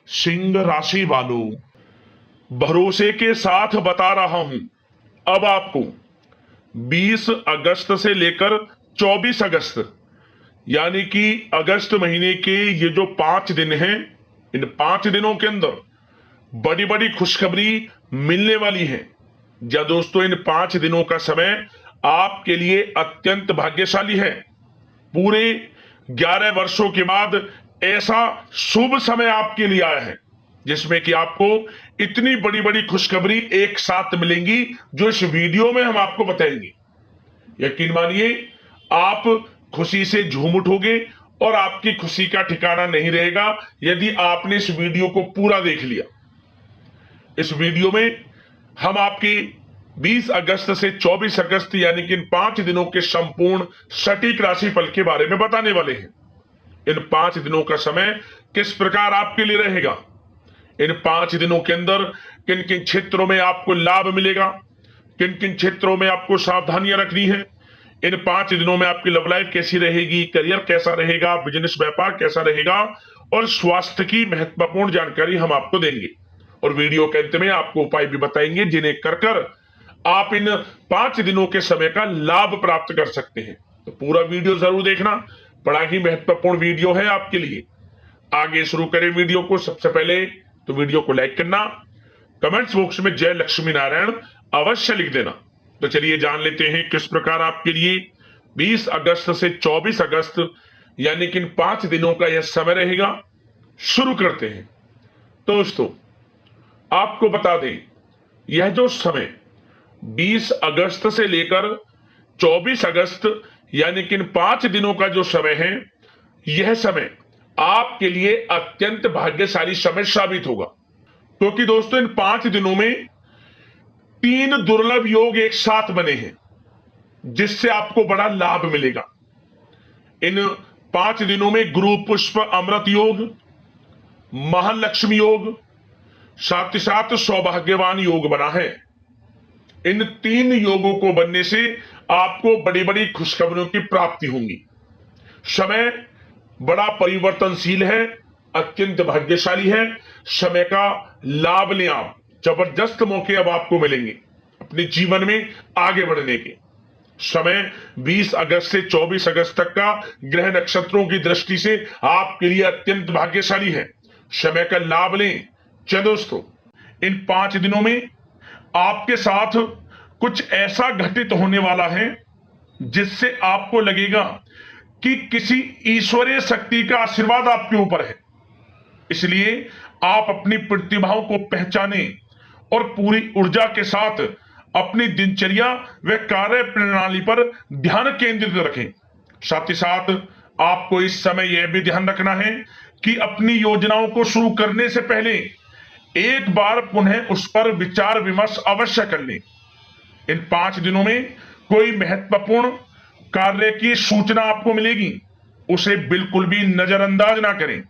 सिंह राशि वालों, भरोसे के साथ बता रहा हूं, अब आपको 20 अगस्त से लेकर 24 अगस्त यानी कि अगस्त महीने के ये जो 5 दिन हैं, इन 5 दिनों के अंदर बड़ी बड़ी खुशखबरी मिलने वाली है। या दोस्तों, इन 5 दिनों का समय आपके लिए अत्यंत भाग्यशाली है। पूरे 11 वर्षों के बाद ऐसा शुभ समय आपके लिए आया है जिसमें कि आपको इतनी बड़ी बड़ी खुशखबरी एक साथ मिलेंगी जो इस वीडियो में हम आपको बताएंगे। यकीन मानिए, आप खुशी से झूम उठोगे और आपकी खुशी का ठिकाना नहीं रहेगा यदि आपने इस वीडियो को पूरा देख लिया। इस वीडियो में हम आपकी 20 अगस्त से 24 अगस्त यानी कि इन 5 दिनों के संपूर्ण सटीक राशिफल के बारे में बताने वाले हैं। इन 5 दिनों का समय किस प्रकार आपके लिए रहेगा, इन 5 दिनों के अंदर किन किन क्षेत्रों में आपको लाभ मिलेगा, किन किन क्षेत्रों में आपको सावधानियां रखनी है, इन 5 दिनों में आपकी लव लाइफ कैसी रहेगी, करियर कैसा रहेगा, बिजनेस व्यापार कैसा रहेगा और स्वास्थ्य की महत्वपूर्ण जानकारी हम आपको देंगे। और वीडियो के अंत में आपको उपाय भी बताएंगे जिन्हें कर आप इन 5 दिनों के समय का लाभ प्राप्त कर सकते हैं। तो पूरा वीडियो जरूर देखना, बड़ा ही महत्वपूर्ण वीडियो है आपके लिए। आगे शुरू करें वीडियो को। सबसे पहले तो वीडियो को लाइक करना, कमेंट्स बॉक्स में जय लक्ष्मी नारायण अवश्य लिख देना। तो चलिए जान लेते हैं किस प्रकार आपके लिए 20 अगस्त से 24 अगस्त यानी कि इन 5 दिनों का यह समय रहेगा। शुरू करते हैं। तो दोस्तों, आपको बता दें, यह जो समय 20 अगस्त से लेकर 24 अगस्त यानी कि इन 5 दिनों का जो समय है, यह समय आपके लिए अत्यंत भाग्यशाली समय साबित होगा। क्योंकि दोस्तों, इन 5 दिनों में 3 दुर्लभ योग एक साथ बने हैं जिससे आपको बड़ा लाभ मिलेगा। इन 5 दिनों में गुरु पुष्प अमृत योग, महालक्ष्मी योग, साथ ही साथ सौभाग्यवान योग बना है। इन 3 योगों को बनने से आपको बड़ी बड़ी खुशखबरियों की प्राप्ति होगी। समय बड़ा परिवर्तनशील है, अत्यंत भाग्यशाली है। समय का लाभ लें आप, जबरदस्त मौके अब आपको मिलेंगे अपने जीवन में आगे बढ़ने के। समय 20 अगस्त से 24 अगस्त तक का ग्रह नक्षत्रों की दृष्टि से आपके लिए अत्यंत भाग्यशाली है। समय का लाभ लें। चलो दोस्तों, इन 5 दिनों में आपके साथ कुछ ऐसा घटित होने वाला है जिससे आपको लगेगा कि किसी ईश्वरीय शक्ति का आशीर्वाद आपके ऊपर है। इसलिए आप अपनी प्रतिभाओं को पहचानें और पूरी ऊर्जा के साथ अपनी दिनचर्या व कार्य प्रणाली पर ध्यान केंद्रित रखें। साथ ही साथ आपको इस समय यह भी ध्यान रखना है कि अपनी योजनाओं को शुरू करने से पहले एक बार पुनः उस पर विचार विमर्श अवश्य कर लें। इन 5 दिनों में कोई महत्वपूर्ण कार्य की सूचना आपको मिलेगी, उसे बिल्कुल भी नजरअंदाज ना करें।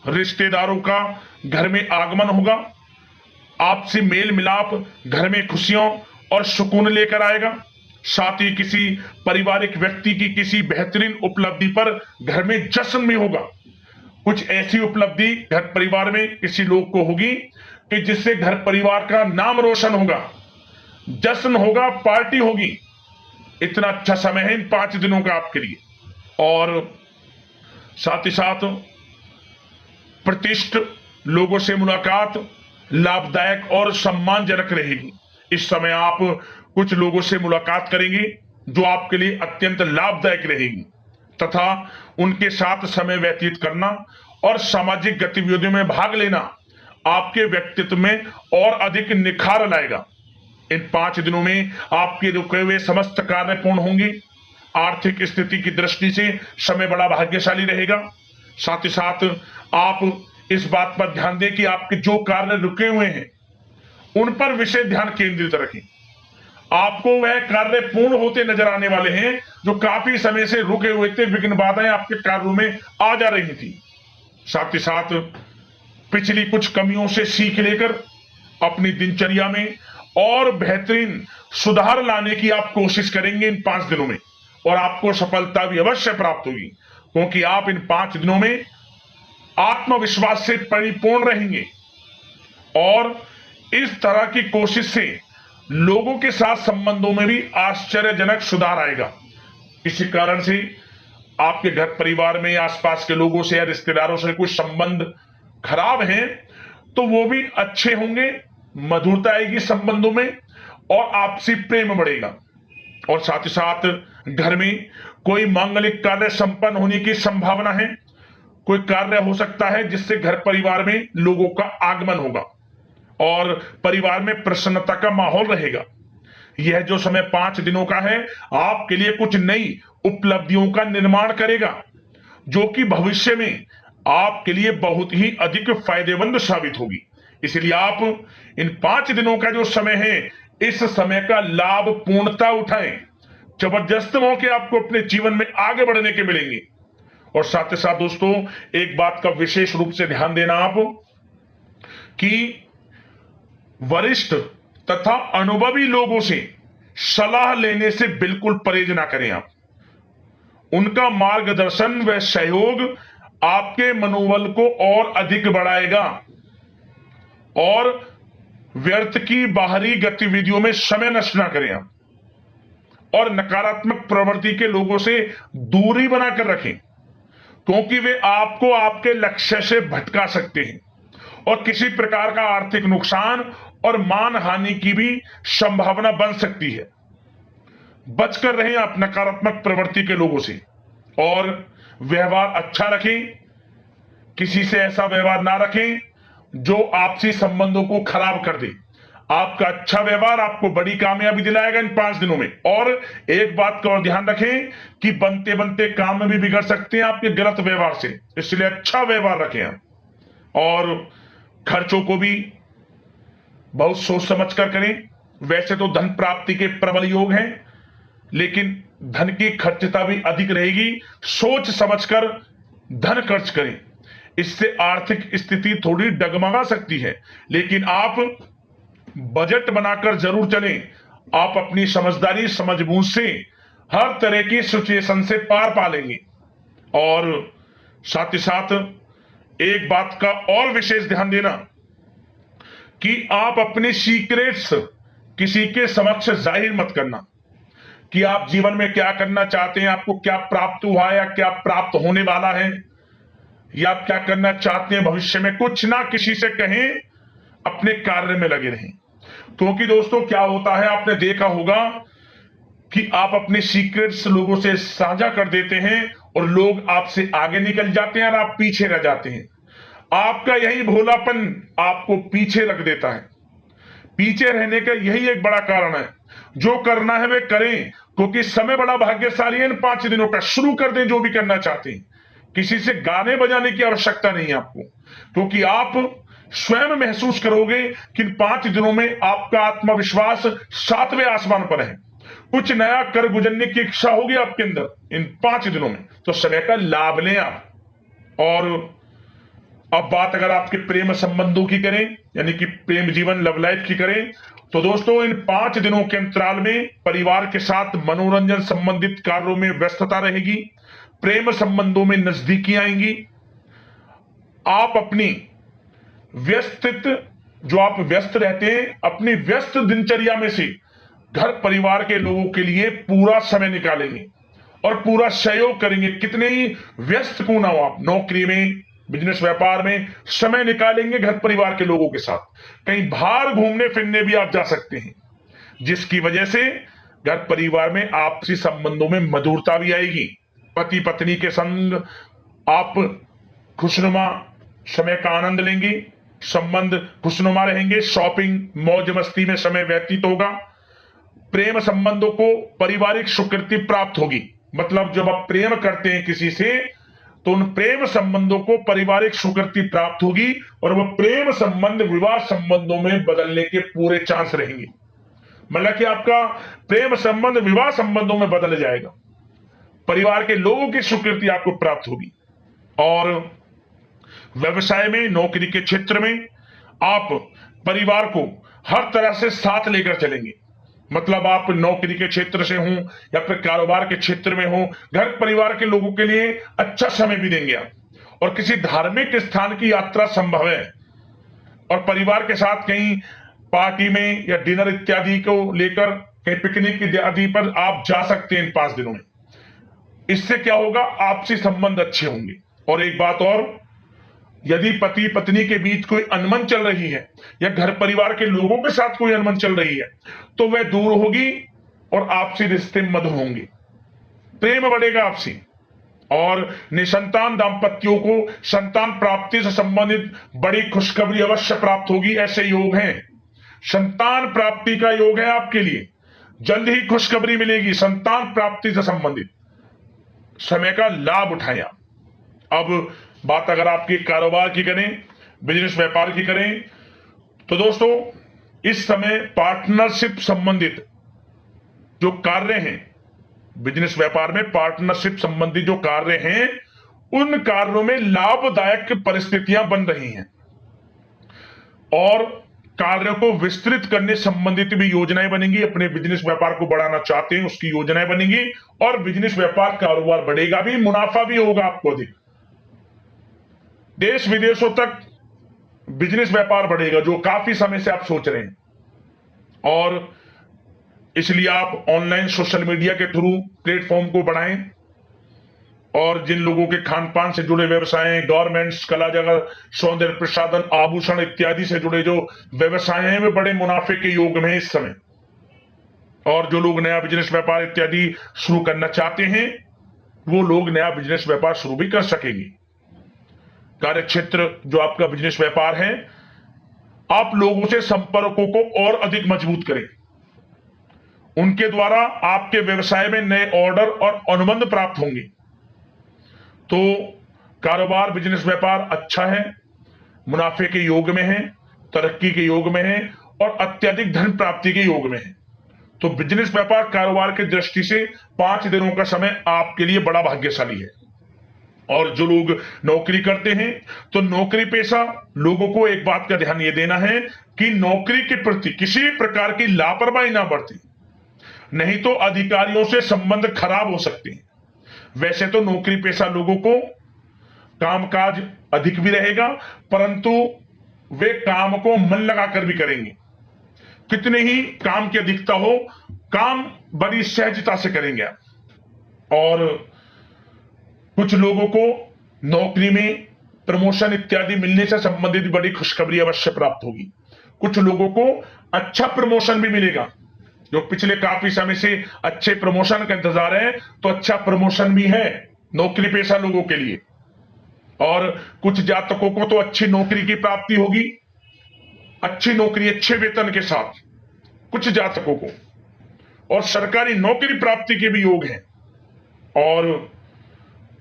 रिश्तेदारों का घर में आगमन होगा, आपसी मेल मिलाप घर में खुशियों और सुकून लेकर आएगा। साथ ही किसी पारिवारिक व्यक्ति की किसी बेहतरीन उपलब्धि पर घर में जश्न भी होगा। कुछ ऐसी उपलब्धि घर परिवार में किसी लोग को होगी कि जिससे घर परिवार का नाम रोशन होगा, जश्न होगा, पार्टी होगी। इतना अच्छा समय है इन 5 दिनों का आपके लिए। और साथ ही साथ प्रतिष्ठित लोगों से मुलाकात लाभदायक और सम्मानजनक रहेगी। इस समय आप कुछ लोगों से मुलाकात करेंगे जो आपके लिए अत्यंत लाभदायक रहेगी तथा उनके साथ समय व्यतीत करना और सामाजिक गतिविधियों में भाग लेना आपके व्यक्तित्व में और अधिक निखार लाएगा। इन 5 दिनों में आपके रुके हुए समस्त कार्य पूर्ण होंगे। आर्थिक स्थिति की दृष्टि से समय बड़ा भाग्यशाली रहेगा। साथ ही साथ आप इस बात पर ध्यान दें कि आपके जो कार्य रुके हुए हैं उन पर विशेष ध्यान केंद्रित रखें। आपको वह कार्य पूर्ण होते नजर आने वाले हैं जो काफी समय से रुके हुए थे, विघ्न बाधाएं आपके कार्यों में आ जा रही थी। साथ ही साथ पिछली कुछ कमियों से सीख लेकर अपनी दिनचर्या में और बेहतरीन सुधार लाने की आप कोशिश करेंगे इन 5 दिनों में, और आपको सफलता भी अवश्य प्राप्त होगी, क्योंकि आप इन 5 दिनों में आत्मविश्वास से परिपूर्ण रहेंगे और इस तरह की कोशिश से लोगों के साथ संबंधों में भी आश्चर्यजनक सुधार आएगा। इसी कारण से आपके घर परिवार में आसपास के लोगों से या रिश्तेदारों से कुछ संबंध खराब हैं तो वो भी अच्छे होंगे, मधुरता आएगी संबंधों में और आपसी प्रेम बढ़ेगा। और साथ ही साथ घर में कोई मांगलिक कार्य संपन्न होने की संभावना है। कोई कार्य हो सकता है जिससे घर परिवार में लोगों का आगमन होगा और परिवार में प्रसन्नता का माहौल रहेगा। यह जो समय 5 दिनों का है आपके लिए कुछ नई उपलब्धियों का निर्माण करेगा जो कि भविष्य में आपके लिए बहुत ही अधिक फायदेमंद साबित होगी। इसलिए आप इन 5 दिनों का जो समय है इस समय का लाभ पूर्णता उठाएं। जबरदस्त मौके आपको अपने जीवन में आगे बढ़ने के मिलेंगे। और साथ ही साथ दोस्तों एक बात का विशेष रूप से ध्यान देना आप कि वरिष्ठ तथा अनुभवी लोगों से सलाह लेने से बिल्कुल परहेज ना करें आप। उनका मार्गदर्शन व सहयोग आपके मनोबल को और अधिक बढ़ाएगा और व्यर्थ की बाहरी गतिविधियों में समय नष्ट ना करें आप और नकारात्मक प्रवृत्ति के लोगों से दूरी बनाकर रखें क्योंकि वे आपको आपके लक्ष्य से भटका सकते हैं और किसी प्रकार का आर्थिक नुकसान और मान हानि की भी संभावना बन सकती है। बचकर रहें आप नकारात्मक प्रवृत्ति के लोगों से और व्यवहार अच्छा रखें। किसी से ऐसा व्यवहार ना रखें जो आपसी संबंधों को खराब कर दे। आपका अच्छा व्यवहार आपको बड़ी कामयाबी दिलाएगा इन 5 दिनों में। और एक बात का और ध्यान रखें कि बनते बनते काम में भी बिगड़ सकते हैं आपके गलत व्यवहार से, इसलिए अच्छा व्यवहार रखें आप। और खर्चों को भी बहुत सोच समझ कर करें। वैसे तो धन प्राप्ति के प्रबल योग हैं लेकिन धन की खर्चता भी अधिक रहेगी। सोच समझकर धन खर्च करें, इससे आर्थिक स्थिति थोड़ी डगमगा सकती है लेकिन आप बजट बनाकर जरूर चलें। आप अपनी समझदारी समझबूझ से हर तरह की सिचुएशन से पार पा लेंगे। और साथ ही साथ एक बात का और विशेष ध्यान देना कि आप अपने सीक्रेट्स किसी के समक्ष जाहिर मत करना कि आप जीवन में क्या करना चाहते हैं, आपको क्या प्राप्त हुआ है या क्या प्राप्त होने वाला है या आप क्या करना चाहते हैं भविष्य में। कुछ ना किसी से कहें, अपने कार्य में लगे रहें। क्योंकि दोस्तों क्या होता है आपने देखा होगा कि आप अपने सीक्रेट्स लोगों से साझा कर देते हैं और लोग आपसे आगे निकल जाते हैं और आप पीछे रह जाते हैं। आपका यही भोलापन आपको पीछे रख देता है। पीछे रहने का यही एक बड़ा कारण है। जो करना है वे करें क्योंकि समय बड़ा भाग्यशाली है। इन 5 दिनों का शुरू कर दें जो भी करना चाहते हैं। किसी से गाने बजाने की आवश्यकता नहीं है आपको क्योंकि आप स्वयं महसूस करोगे कि इन 5 दिनों में आपका आत्मविश्वास 7वें आसमान पर है। कुछ नया कर गुजरने की इच्छा होगी आपके अंदर इन 5 दिनों में, तो समय का लाभ लें आप। और अब बात अगर आपके प्रेम संबंधों की करें यानी कि प्रेम जीवन लव लाइफ की करें तो दोस्तों इन 5 दिनों के अंतराल में परिवार के साथ मनोरंजन संबंधित कार्यों में व्यस्तता रहेगी। प्रेम संबंधों में नजदीकी आएंगी। आप अपनी जो आप व्यस्त रहते हैं अपनी व्यस्त दिनचर्या में से घर परिवार के लोगों के लिए पूरा समय निकालेंगे और पूरा सहयोग करेंगे। कितने ही व्यस्त क्यों ना हो आप, नौकरी में, बिजनेस व्यापार में समय निकालेंगे घर परिवार के लोगों के साथ। कहीं बाहर घूमने फिरने भी आप जा सकते हैं जिसकी वजह से घर परिवार में आपसी संबंधों में मधुरता भी आएगी। पति पत्नी के संग आप खुशनुमा समय का आनंद लेंगे, संबंध खुशनुमा रहेंगे, शॉपिंग मौज मस्ती में समय व्यतीत होगा। प्रेम संबंधों को पारिवारिक स्वीकृति प्राप्त होगी। मतलब जब आप प्रेम करते हैं किसी से तो उन प्रेम संबंधों को पारिवारिक स्वीकृति प्राप्त होगी और वह प्रेम संबंध विवाह संबंधों में बदलने के पूरे चांस रहेंगे। मतलब कि आपका प्रेम संबंध विवाह संबंधों में बदल जाएगा। परिवार के लोगों की स्वीकृति आपको प्राप्त होगी। और व्यवसाय में, नौकरी के क्षेत्र में आप परिवार को हर तरह से साथ लेकर चलेंगे। मतलब आप नौकरी के क्षेत्र से हो या फिर कारोबार के क्षेत्र में हो, घर परिवार के लोगों के लिए अच्छा समय भी देंगे आप और किसी धार्मिक स्थान की यात्रा संभव है और परिवार के साथ कहीं पार्टी में या डिनर इत्यादि को लेकर कहीं पिकनिक इत्यादि पर आप जा सकते हैं इन 5 दिनों में। इससे क्या होगा, आपसी संबंध अच्छे होंगे। और एक बात और, यदि पति पत्नी के बीच कोई अनबन चल रही है या घर परिवार के लोगों के साथ कोई अनबन चल रही है तो वह दूर होगी और आपसी रिश्ते मधुर होंगे, प्रेम बढ़ेगा आपसी। और निसंतान दाम्पत्यों को संतान प्राप्ति से संबंधित बड़ी खुशखबरी अवश्य प्राप्त होगी। ऐसे योग हैं, संतान प्राप्ति का योग है आपके लिए, जल्द ही खुशखबरी मिलेगी संतान प्राप्ति से संबंधित। समय का लाभ उठाएं आप। अब बात अगर आपके कारोबार की करें, बिजनेस व्यापार की करें, तो दोस्तों इस समय पार्टनरशिप संबंधित जो कार्य हैं, बिजनेस व्यापार में पार्टनरशिप संबंधी जो कार्य हैं, उन कार्यों में लाभदायक परिस्थितियां बन रही हैं और कार्यों को विस्तृत करने संबंधित भी योजनाएं बनेंगी। अपने बिजनेस व्यापार को बढ़ाना चाहते हैं उसकी योजनाएं बनेंगी और बिजनेस व्यापार कारोबार बढ़ेगा भी, मुनाफा भी होगा आपको अधिक। देश विदेशों तक बिजनेस व्यापार बढ़ेगा जो काफी समय से आप सोच रहे हैं। और इसलिए आप ऑनलाइन सोशल मीडिया के थ्रू प्लेटफॉर्म को बढ़ाएं और जिन लोगों के खान पान से जुड़े व्यवसाय हैं, गारमेंट्स, कला जगत, सौंदर्य प्रसाधन, आभूषण इत्यादि से जुड़े जो व्यवसाय हैं वे बड़े मुनाफे के योग में इस समय। और जो लोग नया बिजनेस व्यापार इत्यादि शुरू करना चाहते हैं वो लोग नया बिजनेस व्यापार शुरू भी कर सकेंगे। कार्य क्षेत्र जो आपका बिजनेस व्यापार है, आप लोगों से संपर्कों को और अधिक मजबूत करें। उनके द्वारा आपके व्यवसाय में नए ऑर्डर और अनुबंध प्राप्त होंगे। तो कारोबार बिजनेस व्यापार अच्छा है, मुनाफे के योग में है, तरक्की के योग में है और अत्यधिक धन प्राप्ति के योग में है। तो बिजनेस व्यापार कारोबार की दृष्टि से 5 दिनों का समय आपके लिए बड़ा भाग्यशाली है। और जो लोग नौकरी करते हैं तो नौकरी पेशा लोगों को एक बात का ध्यान यह देना है कि नौकरी के प्रति किसी प्रकार की लापरवाही ना बरतें, नहीं तो अधिकारियों से संबंध खराब हो सकते हैं। वैसे तो नौकरी पेशा लोगों को कामकाज अधिक भी रहेगा, परंतु वे काम को मन लगाकर भी करेंगे। कितने ही काम की अधिकता हो, काम बड़ी सहजता से करेंगे आप। और कुछ लोगों को नौकरी में प्रमोशन इत्यादि मिलने से संबंधित बड़ी खुशखबरी अवश्य प्राप्त होगी। कुछ लोगों को अच्छा प्रमोशन भी मिलेगा, जो पिछले काफी समय से अच्छे प्रमोशन का इंतजार है तो अच्छा प्रमोशन भी है नौकरी पेशा लोगों के लिए। और कुछ जातकों को तो अच्छी नौकरी की प्राप्ति होगी, अच्छी नौकरी अच्छे वेतन के साथ कुछ जातकों को, और सरकारी नौकरी प्राप्ति के भी योग हैं। और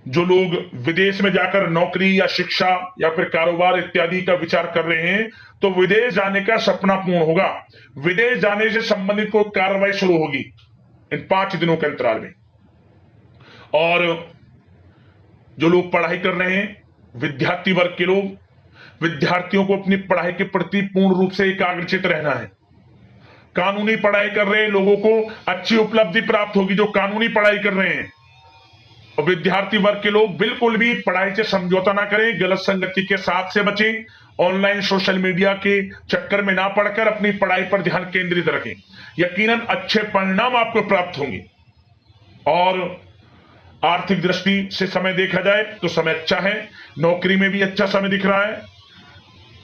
जो लोग विदेश में जाकर नौकरी या शिक्षा या फिर कारोबार इत्यादि का विचार कर रहे हैं तो विदेश जाने का सपना पूर्ण होगा। विदेश जाने से संबंधित कोई कार्रवाई शुरू होगी इन 5 दिनों के अंतराल में। और जो लोग पढ़ाई कर रहे हैं, विद्यार्थी वर्ग के लोग, विद्यार्थियों को अपनी पढ़ाई के प्रति पूर्ण रूप से एकाग्रचित रहना है। कानूनी पढ़ाई कर रहे लोगों को अच्छी उपलब्धि प्राप्त होगी जो कानूनी पढ़ाई कर रहे हैं। और विद्यार्थी वर्ग के लोग बिल्कुल भी पढ़ाई से समझौता ना करें, गलत संगति के साथ से बचें, ऑनलाइन सोशल मीडिया के चक्कर में ना पड़कर अपनी पढ़ाई पर ध्यान केंद्रित रखें। यकीनन अच्छे परिणाम आपको प्राप्त होंगे। और आर्थिक दृष्टि से समय देखा जाए तो समय अच्छा है, नौकरी में भी अच्छा समय दिख रहा है।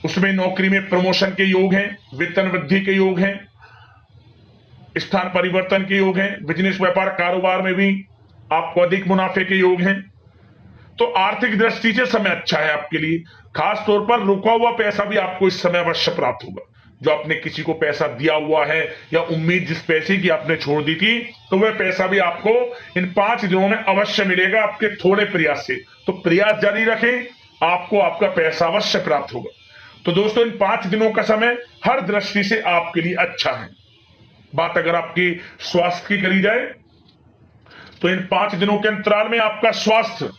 उसमें नौकरी में प्रमोशन के योग हैं, वेतन वृद्धि के योग हैं, स्थान परिवर्तन के योग हैं, बिजनेस व्यापार कारोबार में भी आपको अधिक मुनाफे के योग हैं। तो आर्थिक दृष्टि से समय अच्छा है आपके लिए। खास तौर पर रुका हुआ पैसा भी आपको इस समय अवश्य प्राप्त होगा। जो आपने किसी को पैसा दिया हुआ है या उम्मीद जिस पैसे की आपने छोड़ दी थी, तो वह पैसा भी आपको इन 5 दिनों में अवश्य मिलेगा आपके थोड़े प्रयास से। तो प्रयास जारी रखें, आपको आपका पैसा अवश्य प्राप्त होगा। तो दोस्तों इन 5 दिनों का समय हर दृष्टि से आपके लिए अच्छा है। बात अगर आपकी स्वास्थ्य की करी जाए तो इन 5 दिनों के अंतराल में आपका स्वास्थ्य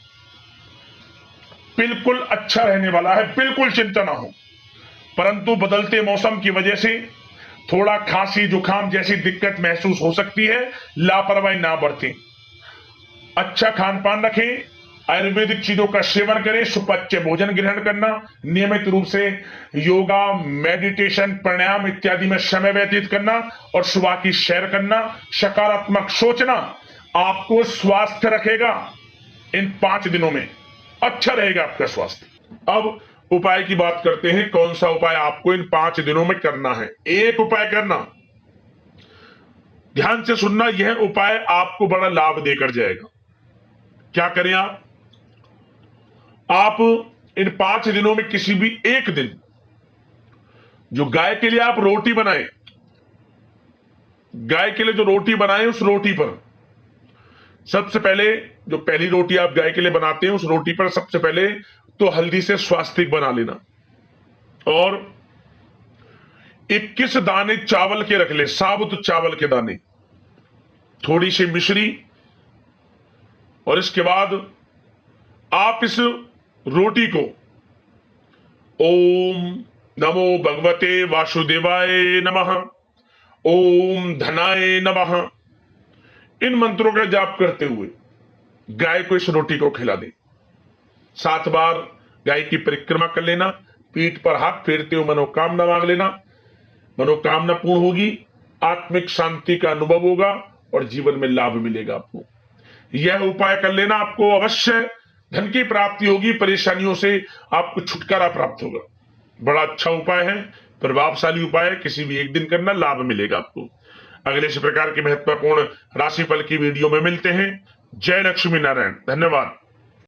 बिल्कुल अच्छा रहने वाला है, बिल्कुल चिंता ना हो। परंतु बदलते मौसम की वजह से थोड़ा खांसी जुकाम जैसी दिक्कत महसूस हो सकती है, लापरवाही ना बरतें। अच्छा खान पान रखें, आयुर्वेदिक चीजों का सेवन करें, सुपच्य भोजन ग्रहण करना, नियमित रूप से योगा, मेडिटेशन, प्राणायाम इत्यादि में समय व्यतीत करना और सुबह की सैर करना, सकारात्मक सोचना आपको स्वास्थ्य रखेगा। इन 5 दिनों में अच्छा रहेगा आपका स्वास्थ्य। अब उपाय की बात करते हैं, कौन सा उपाय आपको इन 5 दिनों में करना है। एक उपाय करना, ध्यान से सुनना, यह उपाय आपको बड़ा लाभ देकर जाएगा। क्या करें आप इन 5 दिनों में किसी भी एक दिन जो गाय के लिए आप रोटी बनाएं, गाय के लिए जो रोटी बनाएं, उस रोटी पर सबसे पहले, जो पहली रोटी आप गाय के लिए बनाते हैं, उस रोटी पर सबसे पहले तो हल्दी से स्वास्तिक बना लेना और 21 दाने चावल के रख ले, साबुत चावल के दाने, थोड़ी सी मिश्री, और इसके बाद आप इस रोटी को ओम नमो भगवते वासुदेवाय नमः, ओम धनाय नमः, इन मंत्रों का जाप करते हुए गाय को इस रोटी को खिला दें। 7 बार गाय की परिक्रमा कर लेना, पीठ पर हाथ फेरते हुए मनोकामना मांग लेना, मनोकामना पूर्ण होगी, आत्मिक शांति का अनुभव होगा और जीवन में लाभ मिलेगा आपको। यह उपाय कर लेना, आपको अवश्य धन की प्राप्ति होगी, परेशानियों से आपको छुटकारा प्राप्त होगा। बड़ा अच्छा उपाय है, प्रभावशाली उपाय है, किसी भी एक दिन करना, लाभ मिलेगा आपको। अगले इस प्रकार के महत्वपूर्ण राशिफल की वीडियो में मिलते हैं। जय लक्ष्मी नारायण, धन्यवाद।